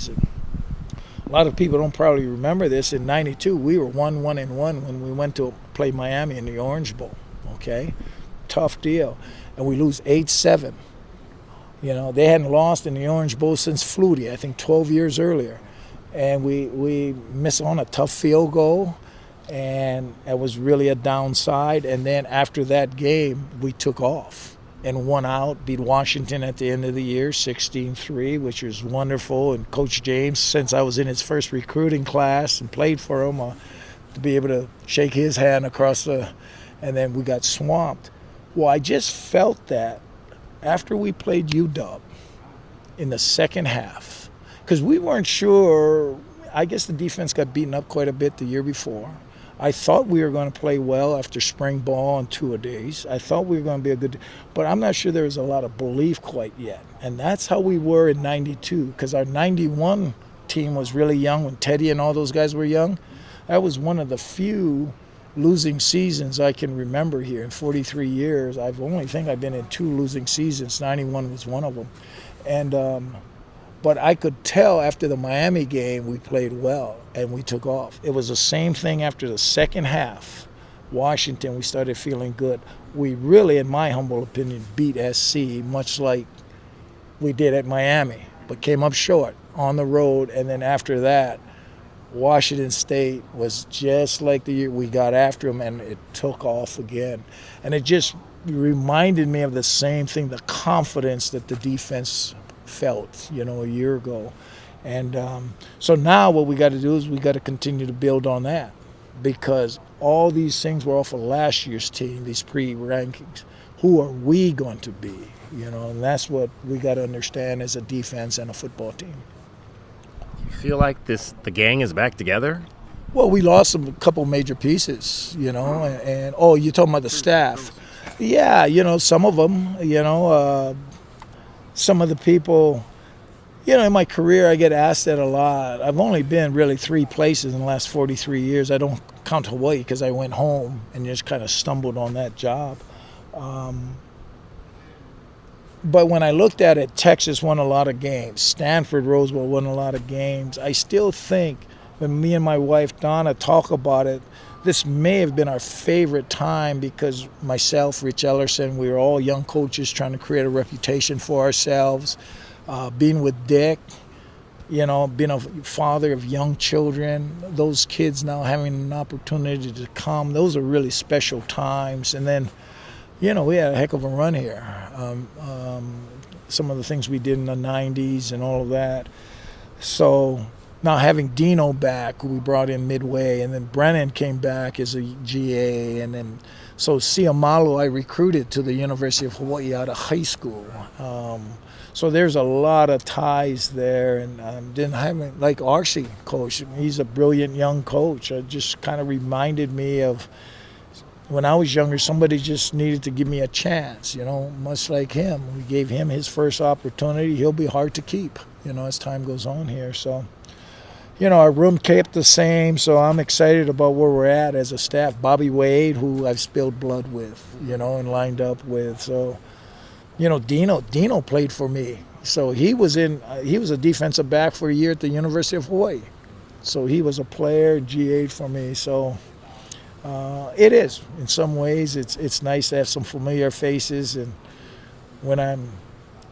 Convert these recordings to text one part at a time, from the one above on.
A lot of people don't probably remember this. In '92, we were 1-1-1 when we went to play Miami in the Orange Bowl. Okay, tough deal, and we lose 8-7. You know, they hadn't lost in the Orange Bowl since Flutie, I think 12 years earlier, and we missed on a tough field goal, and it was really a downside. And then after that game, we took off and won out, beat Washington at the end of the year, 16-3, which was wonderful. And Coach James, since I was in his first recruiting class and played for him, to be able to shake his hand across and then we got swamped. Well, I just felt that after we played UW in the second half, because we weren't sure. I guess the defense got beaten up quite a bit the year before. I thought we were going to play well after spring ball and two-a-days. I thought we were going to be a good, but I'm not sure there was a lot of belief quite yet. And that's how we were in '92, because our '91 team was really young when Teddy and all those guys were young. That was one of the few losing seasons I can remember here in 43 years. I've been in 2 losing seasons. '91 was one of them. And but I could tell after the Miami game we played well and we took off. It was the same thing after the second half. Washington, we started feeling good. We really, in my humble opinion, beat SC much like we did at Miami, but came up short on the road. And then after that, Washington State was just like the year we got after them, and it took off again. And it just reminded me of the same thing, the confidence that the defense felt, a year ago. And so now what we got to do is we got to continue to build on that, because all these things were off of last year's team, these pre-rankings. Who are we going to be? And that's what we got to understand as a defense and a football team. You feel like the gang is back together? Well, we lost a couple major pieces, and you're talking about the staff. Yeah, some of them, some of the people, in my career I get asked that a lot. I've only been really 3 places in the last 43 years. I don't count Hawaii because I went home and just kind of stumbled on that job. But when I looked at it, Texas won a lot of games. Stanford, Rosewell won a lot of games. I still think when me and my wife Donna talk about it, this may have been our favorite time, because myself, Rich Ellerson, we were all young coaches trying to create a reputation for ourselves. Being with Dick, being a father of young children, those kids now having an opportunity to come, those are really special times. And then, we had a heck of a run here. Some of the things we did in the 90s and all of that. So now having Dino back, who we brought in midway, and then Brennan came back as a GA, and then so Siamalu I recruited to the University of Hawaii out of high school. So there's a lot of ties there, and then having like Archie coach, he's a brilliant young coach. It just kind of reminded me of when I was younger, somebody just needed to give me a chance, much like him. We gave him his first opportunity. He'll be hard to keep, as time goes on here. So, our room kept the same, so I'm excited about where we're at as a staff. Bobby Wade, who I've spilled blood with, and lined up with. So, Dino played for me. So he was a defensive back for a year at the University of Hawaii. So he was a player, GA'd for me. So it is, in some ways, it's nice to have some familiar faces. And when I'm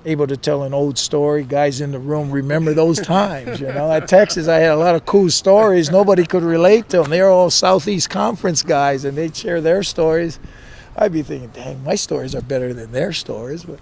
able to tell an old story, guys in the room remember those times. At Texas, I had a lot of cool stories. Nobody could relate to them. They were all Southeast Conference guys, and they'd share their stories. I'd be thinking, dang, my stories are better than their stories. But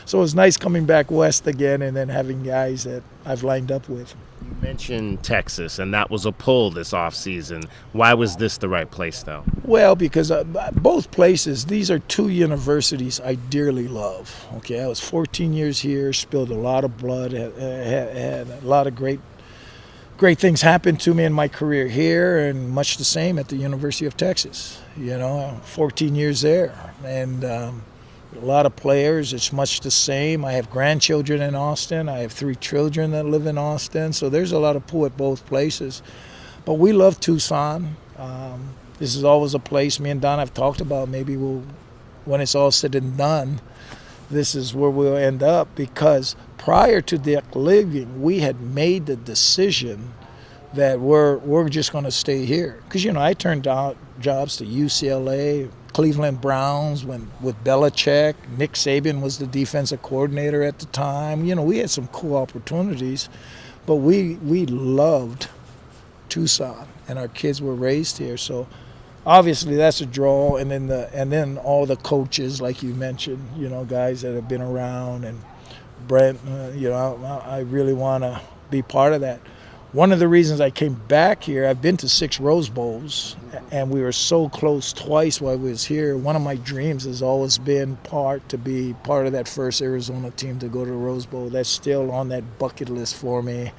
so it was nice coming back west again and then having guys that I've lined up with. You mentioned Texas, and that was a pull this offseason. Why was this the right place, though? Well, because both places, these are 2 universities I dearly love. Okay, I was 14 years here, spilled a lot of blood, had a lot of great things happen to me in my career here, and much the same at the University of Texas. 14 years there, and a lot of players. It's much the same. I have grandchildren in Austin. I have 3 children that live in Austin, so there's a lot of pull at both places. But we love Tucson. This is always a place me and Don have talked about. Maybe when it's all said and done, this is where we'll end up, because prior to Dick leaving, we had made the decision that we're just going to stay here. Because, I turned down jobs to UCLA, Cleveland Browns with Belichick. Nick Saban was the defensive coordinator at the time. We had some cool opportunities, but we loved Tucson, and our kids were raised here. So obviously that's a draw. And then all the coaches, like you mentioned, guys that have been around, and Brent, I really want to be part of that. One of the reasons I came back here, I've been to 6 Rose Bowls, and we were so close twice while I was here. One of my dreams has always been to be part of that first Arizona team to go to the Rose Bowl. That's still on that bucket list for me,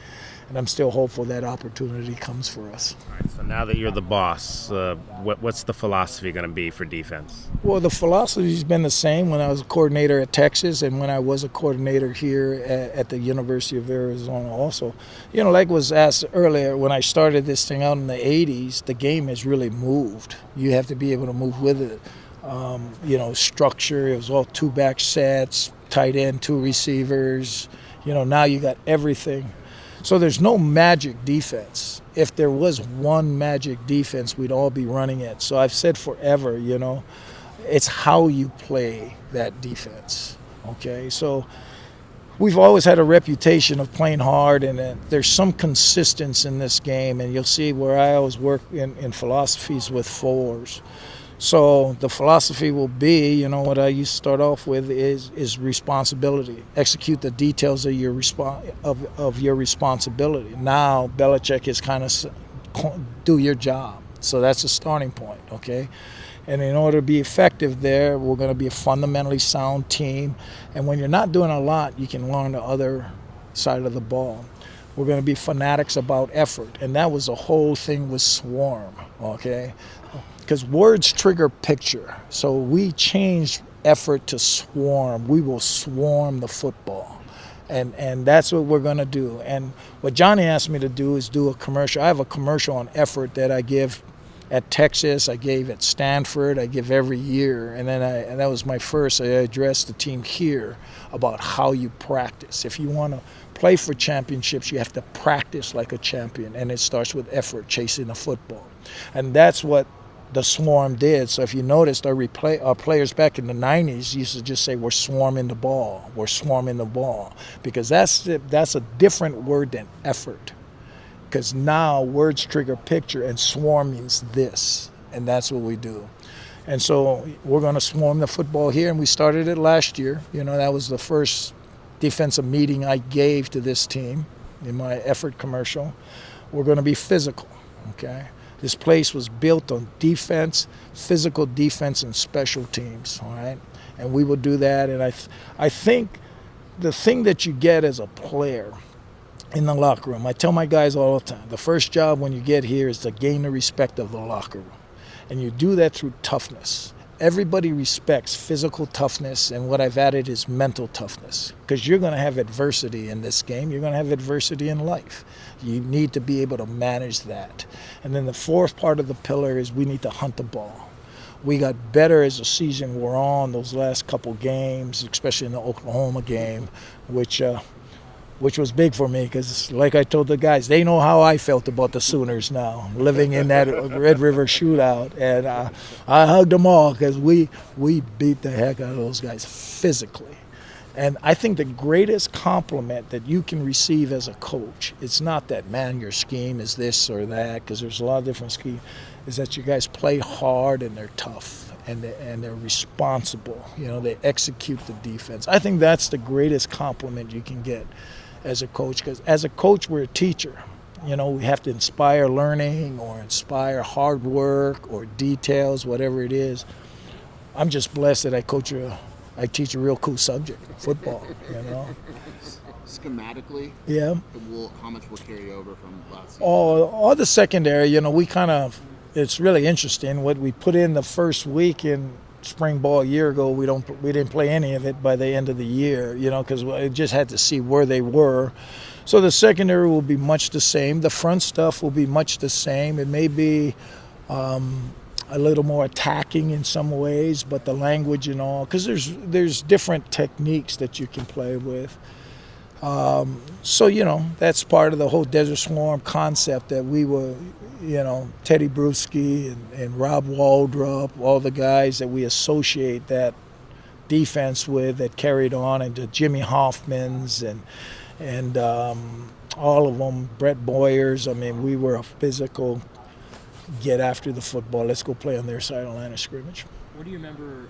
and I'm still hopeful that opportunity comes for us. All right, so now that you're the boss, what's the philosophy going to be for defense? Well, the philosophy's been the same when I was a coordinator at Texas and when I was a coordinator here at the University of Arizona also. Like was asked earlier, when I started this thing out in the 80s, the game has really moved. You have to be able to move with it. Structure, it was all 2-back sets, tight end, 2 receivers. Now you got everything. So there's no magic defense. If there was one magic defense, we'd all be running it. So I've said forever, it's how you play that defense, okay? So we've always had a reputation of playing hard, and there's some consistency in this game, and you'll see where I always work in philosophies with 4s. So the philosophy will be, what I used to start off with is responsibility. Execute the details of your responsibility. Now Belichick is kind of do your job. So that's a starting point, okay? And in order to be effective there, we're going to be a fundamentally sound team. And when you're not doing a lot, you can learn the other side of the ball. We're going to be fanatics about effort. And that was the whole thing with Swarm, okay? Because words trigger picture. So we changed effort to swarm. We will swarm the football. And that's what we're going to do. And what Johnny asked me to do is do a commercial. I have a commercial on effort that I give at Texas, I gave at Stanford, I give every year. And that was my first. I addressed the team here about how you practice. If you want to play for championships, you have to practice like a champion. And it starts with effort, chasing the football. And that's what the Swarm did. So if you noticed, our players back in the 90s used to just say, we're swarming the ball, because that's a different word than effort. Because now words trigger picture, and swarm means this, and that's what we do. And so we're going to swarm the football here, and we started it last year. That was the first defensive meeting I gave to this team in my effort commercial. We're going to be physical, okay? This place was built on defense, physical defense, and special teams, all right? And we will do that. And I think the thing that you get as a player in the locker room, I tell my guys all the time, the first job when you get here is to gain the respect of the locker room. And you do that through toughness. Everybody respects physical toughness, and what I've added is mental toughness, because you're going to have adversity in this game. You're going to have adversity in life. You need to be able to manage that. And then the fourth part of the pillar is we need to hunt the ball. We got better as the season wore on, those last couple games, especially in the Oklahoma game, which was big for me because, like I told the guys, they know how I felt about the Sooners now, living in that Red River shootout. And I hugged them all because we beat the heck out of those guys physically. And I think the greatest compliment that you can receive as a coach, it's not that, man, your scheme is this or that, because there's a lot of different schemes, is that you guys play hard and they're tough and they're responsible. They execute the defense. I think that's the greatest compliment you can get as a coach, because as a coach, we're a teacher. We have to inspire learning or inspire hard work or details, whatever it is. I'm just blessed that I teach a real cool subject, football, Schematically, yeah. How much will carry over from last season? All the secondary, we it's really interesting. What we put in the first week in spring ball a year ago, we didn't play any of it by the end of the year, because I just had to see where they were. So the secondary will be much the same. The front stuff will be much the same. It may be a little more attacking in some ways, but the language and all, because there's different techniques that you can play with. So, you know, that's part of the whole Desert Swarm concept that we were, you know, Teddy Bruschi and Rob Waldrop, all the guys that we associate that defense with that carried on, and the Jimmy Hoffmans and all of them, Brett Boyers. I mean, we were a physical, get after the football, let's go play on their side of the line of scrimmage. What do you remember